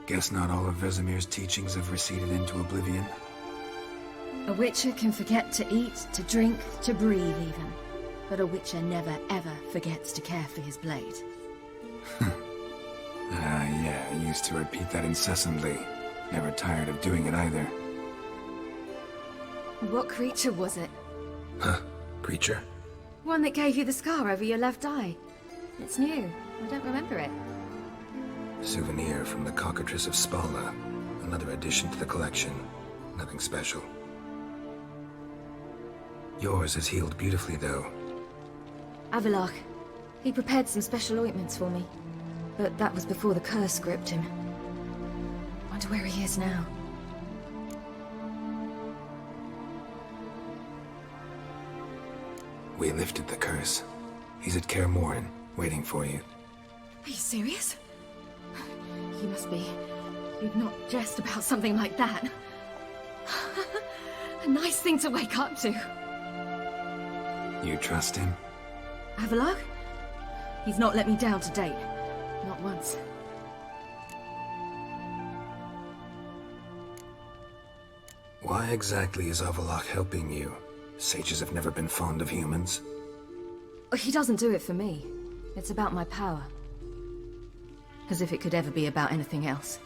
Guess not all of Vesemir's teachings have receded into oblivion. A witcher can forget to eat, to drink, to breathe even. But a witcher never ever forgets to care for his blade. Yeah, I used to repeat that incessantly. Never tired of doing it either. What creature was it? Huh? Creature? One that gave you the scar over your left eye. It's new. I don't remember it. Souvenir from the cockatrice of Spalna. Another addition to the collection. Nothing special. Yours has healed beautifully, though. Avallac'h. He prepared some special ointments for me. But that was before the curse gripped him. Wonder where he is now. We lifted the curse. He's at Kaer Morhen, waiting for you. Are you serious? You must be. You'd not jest about something like that. A nice thing to wake up to. You trust him? Avallac'h? He's not let me down to date. Not once. Why exactly is Avallac'h helping you? Sages have never been fond of humans. He doesn't do it for me. It's about my power. As if it could ever be about anything else.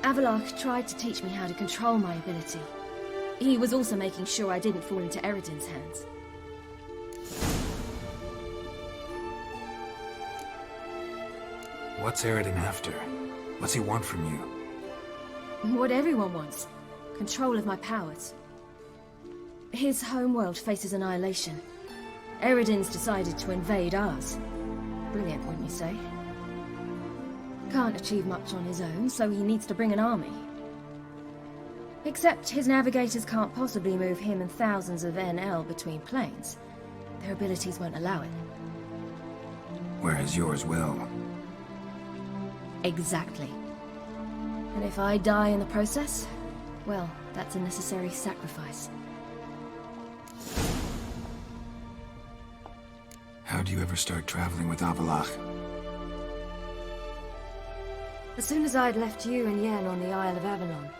Avallac'h tried to teach me how to control my ability. He was also making sure I didn't fall into Eredin's hands. What's Eredin after? What's he want from you? What everyone wants. Control of my powers. His homeworld faces annihilation. Eredin's decided to invade ours. Brilliant, wouldn't you say? Can't achieve much on his own, so he needs to bring an army. Except his navigators can't possibly move him and thousands of NL between planes. Their abilities won't allow it. Whereas yours will. Exactly. And if I die in the process, well, that's a necessary sacrifice. How'd you ever start traveling with Avallac'h? As soon as I'd left you and Yen on the Isle of Avalon,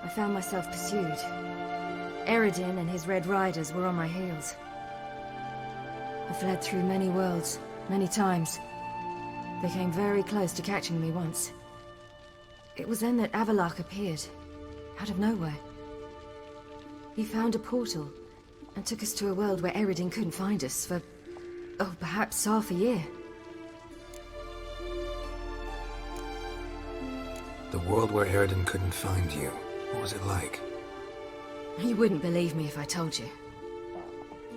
I found myself pursued. Eredin and his Red Riders were on my heels. I fled through many worlds, many times. They came very close to catching me once. It was then that Avallac'h appeared, out of nowhere. He found a portal, and took us to a world where Eredin couldn't find us for, oh, perhaps half a year. The world where Eredin couldn't find you. What was it like? You wouldn't believe me if I told you.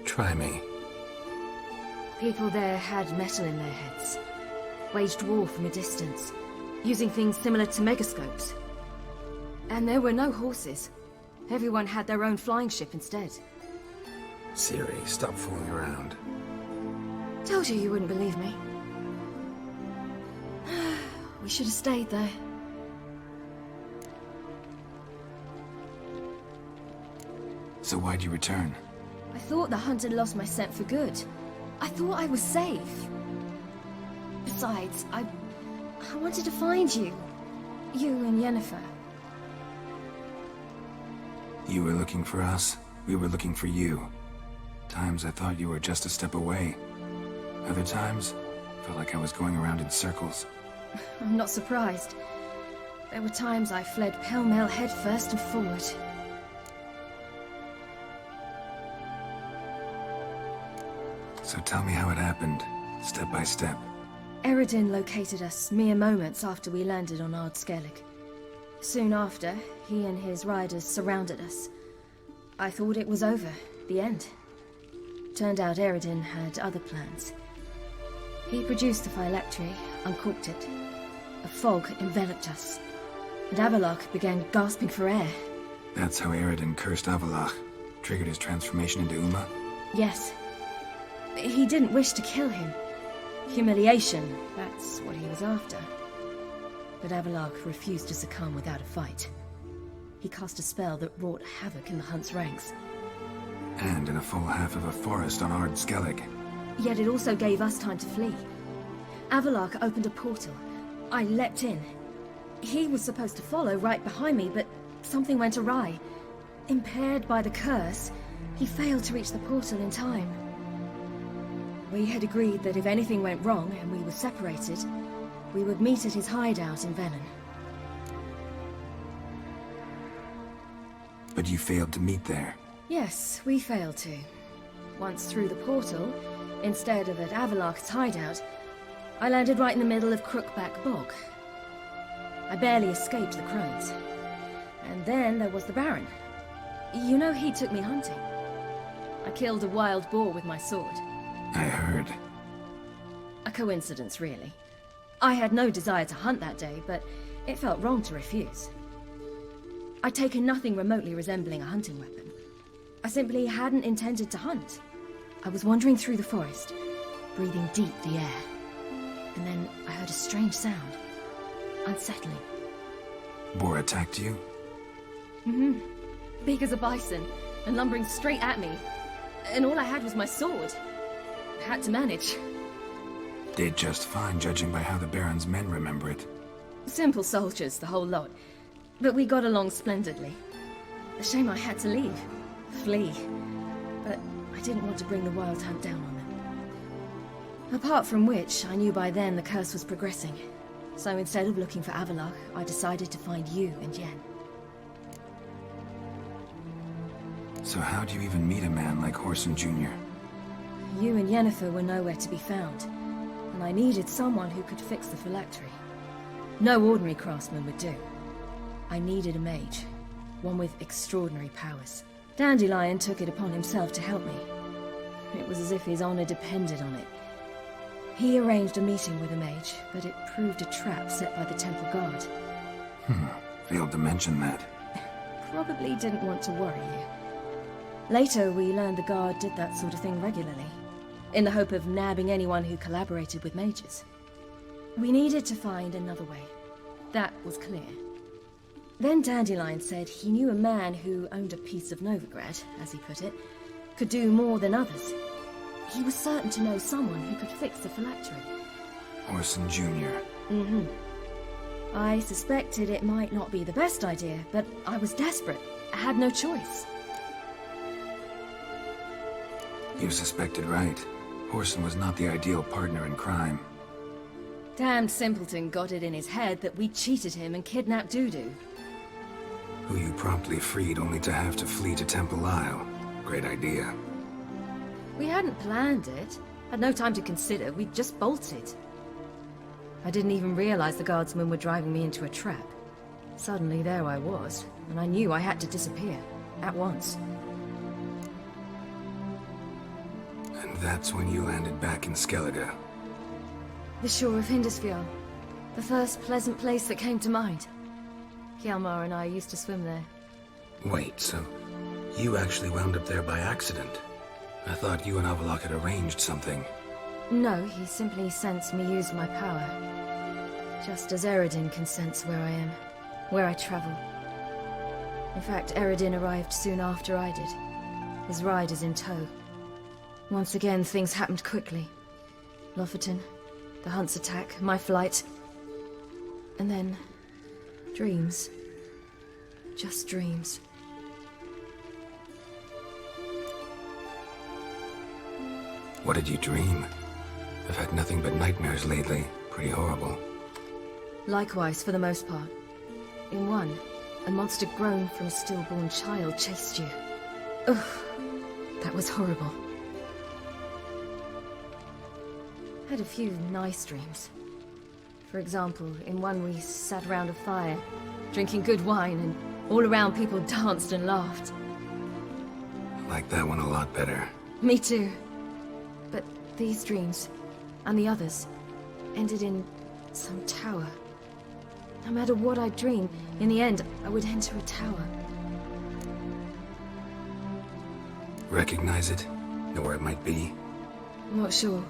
Try me. People there had metal in their heads. Waged war from a distance, using things similar to megascopes. And there were no horses. Everyone had their own flying ship instead. Ciri, stop fooling around. Told you wouldn't believe me. We should have stayed there. So why'd you return? I thought the hunt had lost my scent for good. I thought I was safe. Besides, I wanted to find you. You and Yennefer. You were looking for us, we were looking for you. Times I thought you were just a step away. Other times, felt like I was going around in circles. I'm not surprised. There were times I fled pell-mell headfirst and forward. So tell me how it happened, step by step. Eredin located us mere moments after we landed on Ard Skellig. Soon after, he and his riders surrounded us. I thought it was over, the end. Turned out Eredin had other plans. He produced the phylactery, uncorked it. A fog enveloped us, and Avallac'h began gasping for air. That's how Eredin cursed Avallac'h, triggered his transformation into Uma? Yes. He didn't wish to kill him. Humiliation, that's what he was after. But Avallac'h refused to succumb without a fight. He cast a spell that wrought havoc in the hunt's ranks. And in a full half of a forest on Ard Skellig. Yet it also gave us time to flee. Avallac'h opened a portal. I leapt in. He was supposed to follow right behind me, but something went awry. Impaired by the curse, he failed to reach the portal in time. We had agreed that if anything went wrong and we were separated, we would meet at his hideout in Venom. But you failed to meet there. Yes, we failed to. Once through the portal, instead of at Avallac's hideout, I landed right in the middle of Crookback Bog. I barely escaped the crones. And then there was the Baron. You know, he took me hunting. I killed a wild boar with my sword. I heard. A coincidence, really. I had no desire to hunt that day, but it felt wrong to refuse. I'd taken nothing remotely resembling a hunting weapon. I simply hadn't intended to hunt. I was wandering through the forest, breathing deep the air. And then I heard a strange sound. Unsettling. Boar attacked you? Mm-hmm. Big as a bison, and lumbering straight at me. And all I had was my sword. I had to manage. Did just fine, judging by how the Baron's men remember it. Simple soldiers, the whole lot. But we got along splendidly. A shame I had to leave. Flee. But I didn't want to bring the wild hunt down on them. Apart from which, I knew by then the curse was progressing. So instead of looking for Avallac'h, I decided to find you and Yen. So how'd you even meet a man like Whoreson Jr.? You and Yennefer were nowhere to be found, and I needed someone who could fix the phylactery. No ordinary craftsman would do. I needed a mage, one with extraordinary powers. Dandelion took it upon himself to help me. It was as if his honor depended on it. He arranged a meeting with a mage, but it proved a trap set by the temple guard. Failed to mention that. Probably didn't want to worry you. Later, we learned the guard did that sort of thing regularly, in the hope of nabbing anyone who collaborated with mages. We needed to find another way. That was clear. Then Dandelion said he knew a man who owned a piece of Novigrad, as he put it, could do more than others. He was certain to know someone who could fix the phylactery. Whoreson Jr. Mm-hmm. I suspected it might not be the best idea, but I was desperate. I had no choice. You suspected right. Whoreson was not the ideal partner in crime. Damned simpleton got it in his head that we cheated him and kidnapped Dudu. Who you promptly freed only to have to flee to Temple Isle. Great idea. We hadn't planned it. Had no time to consider. We just bolted. I didn't even realize the guardsmen were driving me into a trap. Suddenly there I was, and I knew I had to disappear. At once. And that's when you landed back in Skellige. The shore of Hindisfjall. The first pleasant place that came to mind. Hjalmar and I used to swim there. Wait, so you actually wound up there by accident? I thought you and Avallac'h had arranged something. No, he simply sensed me use my power. Just as Eredin can sense where I am, where I travel. In fact, Eredin arrived soon after I did. His riders in tow. Once again, things happened quickly. Lofoten, the hunt's attack, my flight. And then, dreams. Just dreams. What did you dream? I've had nothing but nightmares lately. Pretty horrible. Likewise, for the most part. In one, a monster grown from a stillborn child chased you. Ugh, that was horrible. Had a few nice dreams. For example, in one we sat around a fire, drinking good wine, and all around people danced and laughed. I like that one a lot better. Me too. But these dreams, and the others, ended in some tower. No matter what I dream, in the end, I would enter a tower. Recognize it? Know where it might be? Not sure.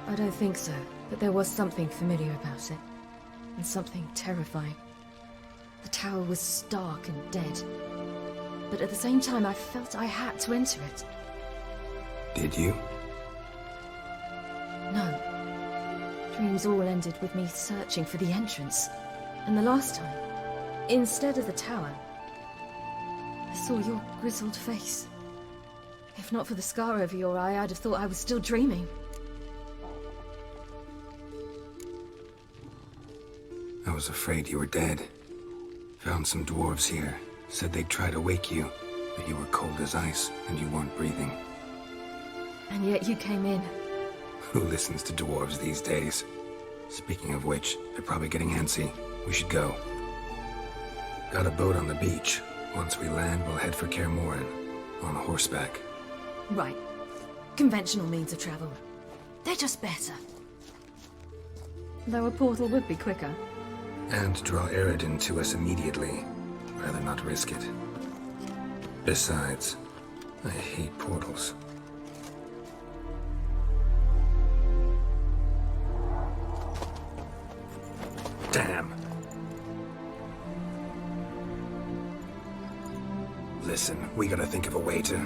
I don't think so, but there was something familiar about it. And something terrifying. The tower was stark and dead. But at the same time, I felt I had to enter it. Did you? No. dreams all ended with me searching for the entrance. And the last time, instead of the tower, I saw your grizzled face. If not for the scar over your eye, I'd have thought I was still dreaming. I was afraid you were dead. Found some dwarves here. Said they'd try to wake you, but you were cold as ice and you weren't breathing. And yet you came in. Who listens to dwarves these days? Speaking of which, they're probably getting antsy. We should go. Got a boat on the beach. Once we land, we'll head for Kaer Morhen. On horseback. Right. Conventional means of travel. They're just better. Though a portal would be quicker. And draw Eredin to us immediately. Rather not risk it. Besides, I hate portals. Damn. Listen, we gotta think of a way to...